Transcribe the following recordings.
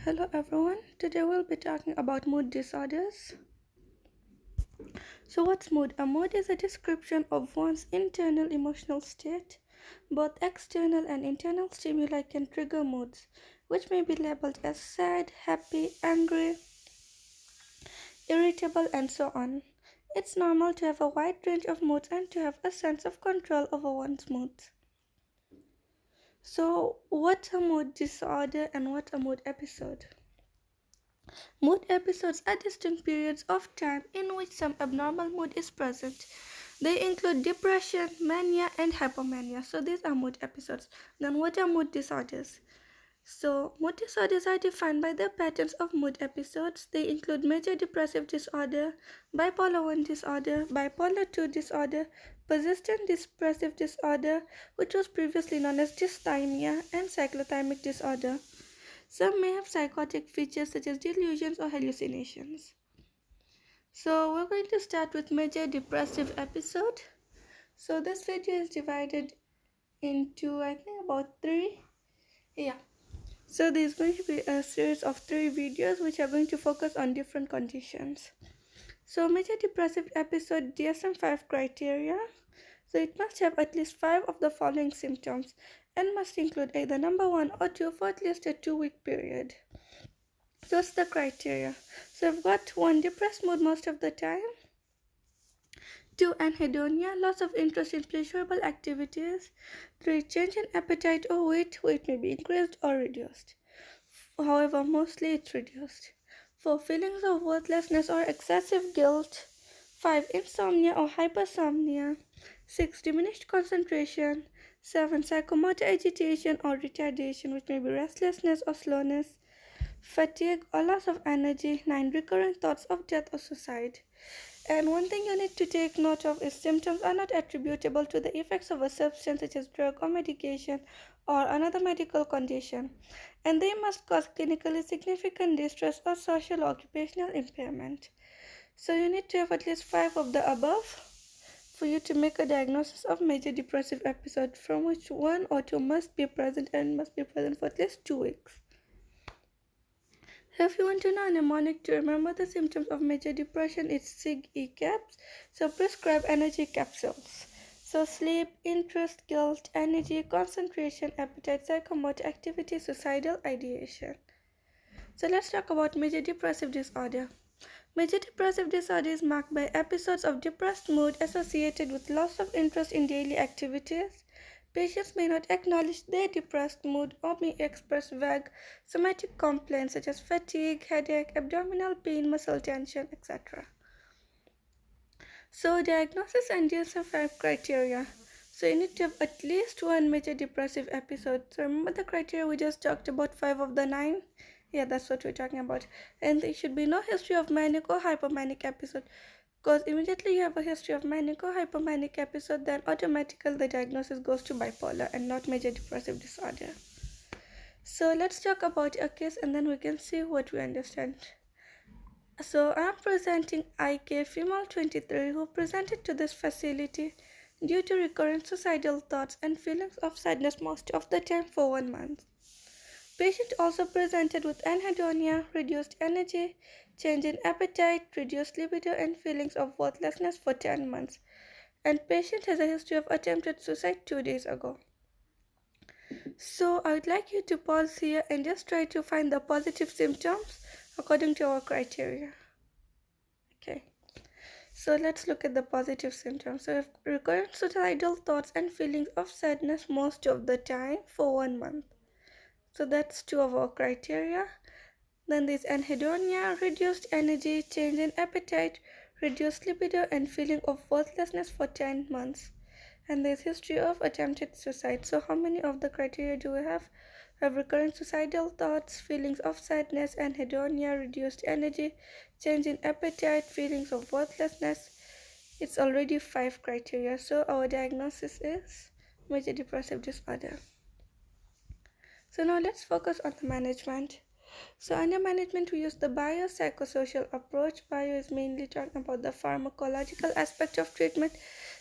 Hello everyone. Today we'll be talking about mood disorders. So what's mood? A mood is a description of one's internal emotional state. Both external and internal stimuli can trigger moods, which may be labeled as sad, happy, angry, irritable, and so on. It's normal to have a wide range of moods and to have a sense of control over one's moods. So, what's a mood disorder and what's a mood episode? Mood episodes are distinct periods of time in which some abnormal mood is present. They include depression, mania, and hypomania. So these are mood episodes. Then what are mood disorders? So mood disorders are defined by the patterns of mood episodes. They include major depressive disorder, bipolar 1 disorder, bipolar 2 disorder, persistent depressive disorder, which was previously known as dysthymia, and cyclothymic disorder. Some may have psychotic features such as delusions or hallucinations. So we're going to start with major depressive episode. So this video is divided into I think about three. Yeah. So there's going to be a series of three videos which are going to focus on different conditions. So major depressive episode DSM-5 criteria. So it must have at least 5 of the following symptoms and must include either number 1 or 2 for at least a 2-week period. So what's the criteria? So I've got 1, depressed mood most of the time. 2, anhedonia, loss of interest in pleasurable activities. 3, change in appetite or weight. Weight may be increased or reduced. However, mostly it's reduced. 4, feelings of worthlessness or excessive guilt. 5, insomnia or hypersomnia. 6, diminished concentration. 7, psychomotor agitation or retardation, which may be restlessness or slowness. Fatigue or loss of energy. 9, recurring thoughts of death or suicide. And one thing you need to take note of is symptoms are not attributable to the effects of a substance such as drug or medication or another medical condition, and they must cause clinically significant distress or social or occupational impairment. So you need to have at least 5 of the above for you to make a diagnosis of major depressive episode, from which 1 or 2 must be present and must be present for at least 2 weeks. If you want to know a mnemonic to remember the symptoms of major depression, it's SIG-E caps. So prescribe energy capsules. So sleep, interest, guilt, energy, concentration, appetite, psychomotor activity, suicidal ideation. So let's talk about major depressive disorder. Major depressive disorder is marked by episodes of depressed mood associated with loss of interest in daily activities. Patients may not acknowledge their depressed mood or may express vague somatic complaints such as fatigue, headache, abdominal pain, muscle tension, etc. So, diagnosis and DSM-5 criteria. So, you need to have at least 1 major depressive episode. So, remember the criteria we just talked about, 5 of the 9? Yeah, that's what we're talking about. And there should be no history of manic or hypomanic episode. Because immediately you have a history of manic or hypomanic episode, then automatically the diagnosis goes to bipolar and not major depressive disorder. So let's talk about a case and then we can see what we understand. So I'm presenting IK, female 23, who presented to this facility due to recurrent suicidal thoughts and feelings of sadness most of the time for 1 month. Patient also presented with anhedonia, reduced energy, change in appetite, reduced libido, and feelings of worthlessness for 10 months. And patient has a history of attempted suicide 2 days ago. So I would like you to pause here and just try to find the positive symptoms according to our criteria. Okay. So let's look at the positive symptoms. So if recurrent suicidal thoughts and feelings of sadness most of the time for 1 month. So that's 2 of our criteria. Then there's anhedonia, reduced energy, change in appetite, reduced libido, and feeling of worthlessness for 10 months. And there's history of attempted suicide. So how many of the criteria do we have? We have recurrent suicidal thoughts, feelings of sadness, anhedonia, reduced energy, change in appetite, feelings of worthlessness. It's already 5 criteria. So our diagnosis is major depressive disorder. So now let's focus on the management. So under management, we use the biopsychosocial approach. Bio is mainly talking about the pharmacological aspect of treatment.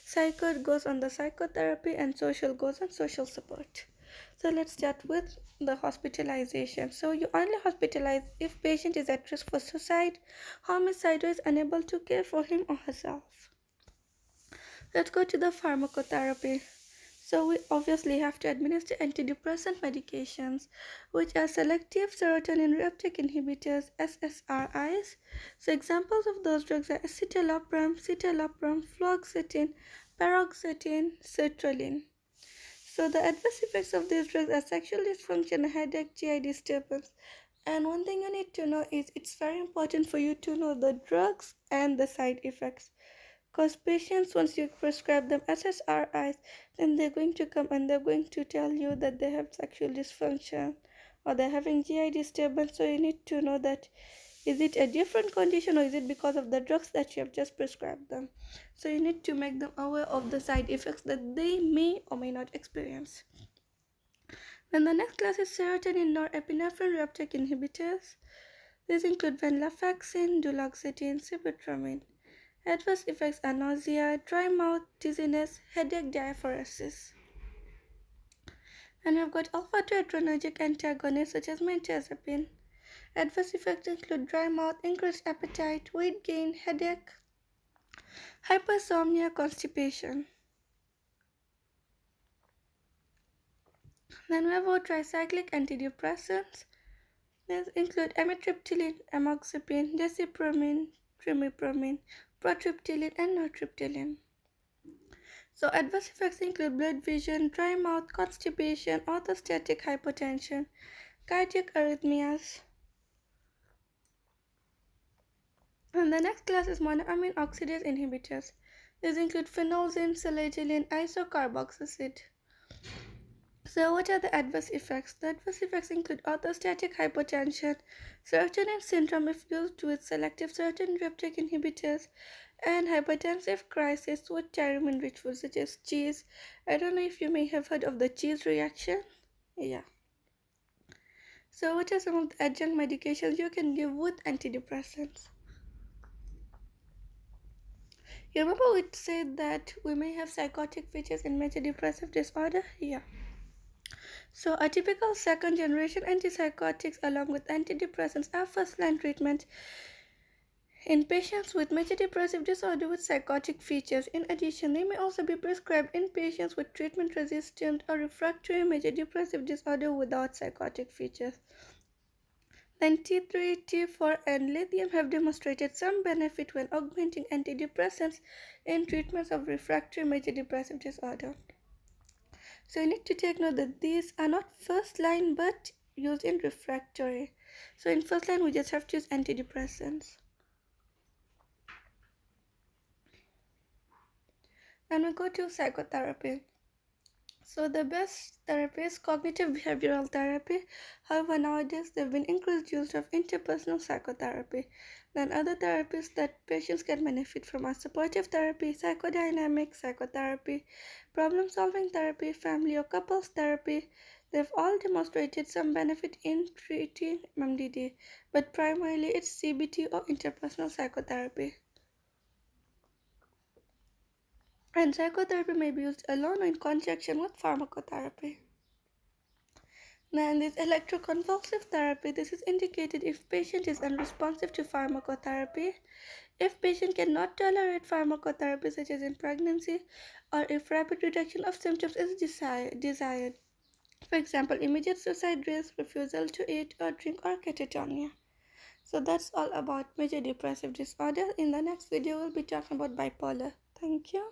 Psycho goes on the psychotherapy and social goes on social support. So let's start with the hospitalization. So you only hospitalize if patient is at risk for suicide, homicide, or is unable to care for him or herself. Let's go to the pharmacotherapy. So we obviously have to administer antidepressant medications, which are selective serotonin reuptake inhibitors (SSRIs). So examples of those drugs are escitalopram, citalopram, fluoxetine, paroxetine, sertraline. So the adverse effects of these drugs are sexual dysfunction, headache, GI disturbance. And one thing you need to know is it's very important for you to know the drugs and the side effects. Because patients, once you prescribe them SSRIs, then they're going to come and they're going to tell you that they have sexual dysfunction or they're having GI disturbance. So you need to know that is it a different condition or is it because of the drugs that you have just prescribed them. So you need to make them aware of the side effects that they may or may not experience. Then the next class is serotonin norepinephrine reuptake inhibitors. These include venlafaxine, duloxetine, sibutramine. Adverse effects are nausea, dry mouth, dizziness, headache, diaphoresis. And we've got alpha-adrenergic antagonists such as mirtazapine. Adverse effects include dry mouth, increased appetite, weight gain, headache, hypersomnia, constipation. Then we have our tricyclic antidepressants. These include amitriptyline, amoxicillin, desipramine, trimipramine, protriptyline, and nortriptyline. So adverse effects include blurred vision, dry mouth, constipation, orthostatic hypotension, cardiac arrhythmias. And the next class is monoamine oxidase inhibitors. These include phenolzine, selaginine, isocarboxacid. So what are the adverse effects? The adverse effects include orthostatic hypotension, serotonin syndrome if used with selective serotonin reuptake inhibitors, and hypertensive crisis with tyramine-rich foods such as cheese. I don't know if you may have heard of the cheese reaction. Yeah. So what are some of the adjunct medications you can give with antidepressants? You remember we said that we may have psychotic features in major depressive disorder? Yeah. So a typical second generation antipsychotics along with antidepressants are first line treatment in patients with major depressive disorder with psychotic features. In addition, they may also be prescribed in patients with treatment resistant or refractory major depressive disorder without psychotic features. Then T3, T4, and lithium have demonstrated some benefit when augmenting antidepressants in treatments of refractory major depressive disorder. So you need to take note that these are not first line but used in refractory. So in first line we just have to use antidepressants. And we go to psychotherapy. So the best therapy is cognitive behavioral therapy. However, nowadays there have been increased use of interpersonal psychotherapy. Then other therapies that patients can benefit from are supportive therapy, psychodynamic psychotherapy, problem-solving therapy, family or couples therapy. They've all demonstrated some benefit in treating MDD, but primarily it's CBT or interpersonal psychotherapy. And psychotherapy may be used alone or in conjunction with pharmacotherapy. Then this electroconvulsive therapy. This is indicated if patient is unresponsive to pharmacotherapy, if patient cannot tolerate pharmacotherapy such as in pregnancy, or if rapid reduction of symptoms is desired. For example, immediate suicide risk, refusal to eat or drink, or catatonia. So that's all about major depressive disorder. In the next video, we'll be talking about bipolar. Thank you.